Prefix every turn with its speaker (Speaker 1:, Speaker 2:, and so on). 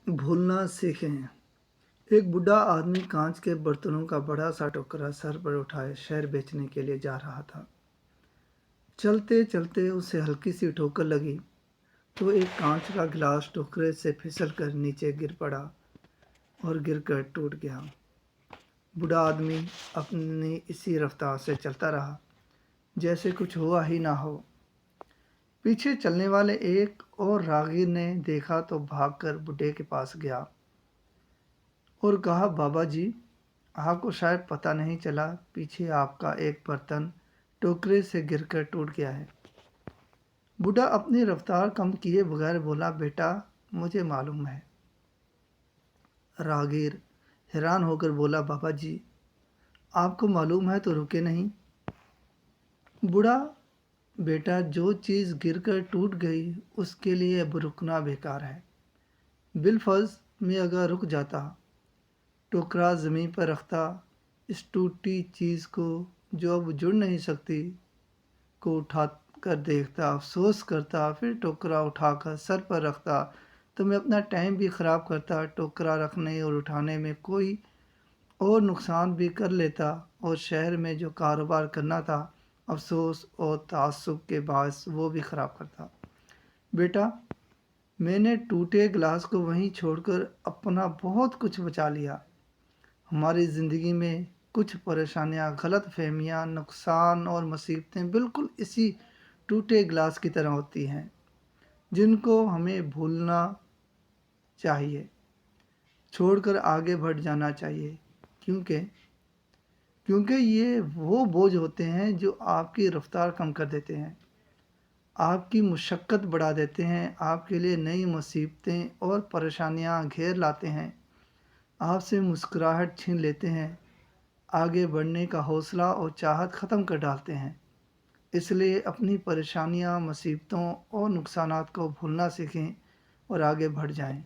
Speaker 1: भूलना सीखें। एक बूढ़ा आदमी कांच के बर्तनों का बड़ा सा टोकरा सर पर उठाए शहर बेचने के लिए जा रहा था। चलते चलते उसे हल्की सी ठोकर लगी तो एक कांच का गिलास टोकरे से फिसल कर नीचे गिर पड़ा और गिरकर टूट गया। बूढ़ा आदमी अपनी इसी रफ्तार से चलता रहा जैसे कुछ हुआ ही ना हो। पीछे चलने वाले एक और राहगीर ने देखा तो भागकर बूढ़े के पास गया और कहा, बाबा जी, आपको शायद पता नहीं चला, पीछे आपका एक बर्तन टोकरे से गिरकर टूट गया है। बूढ़ा अपनी रफ्तार कम किए बगैर बोला, बेटा, मुझे मालूम है। राहगीर हैरान होकर बोला, बाबा जी, आपको मालूम है तो रुके नहीं। बूढ़ा, बेटा, जो चीज़ गिरकर टूट गई उसके लिए अब रुकना बेकार है। बिलफर्ज में अगर रुक जाता, टोकरा ज़मीन पर रखता, इस टूटी चीज़ को जो अब जुड़ नहीं सकती को उठा कर देखता, अफसोस करता, फिर टोकरा उठाकर सर पर रखता, तो मैं अपना टाइम भी ख़राब करता, टोकरा रखने और उठाने में कोई और नुकसान भी कर लेता और शहर में जो कारोबार करना था अफसोस और ताज्जुब के बायस वो भी ख़राब करता। बेटा, मैंने टूटे गिलास को वहीं छोड़कर अपना बहुत कुछ बचा लिया। हमारी ज़िंदगी में कुछ परेशानियां, गलत फहमियाँ, नुकसान और मुसीबतें बिल्कुल इसी टूटे गिलास की तरह होती हैं, जिनको हमें भूलना चाहिए, छोड़कर आगे बढ़ जाना चाहिए, क्योंकि ये वो बोझ होते हैं जो आपकी रफ्तार कम कर देते हैं, आपकी मुशक्क़त बढ़ा देते हैं, आपके लिए नई मुसीबतें और परेशानियां घेर लाते हैं, आपसे मुस्कुराहट छीन लेते हैं, आगे बढ़ने का हौसला और चाहत ख़त्म कर डालते हैं। इसलिए अपनी परेशानियां, मुसीबतों और नुकसानात को भूलना सीखें और आगे बढ़ जाएं।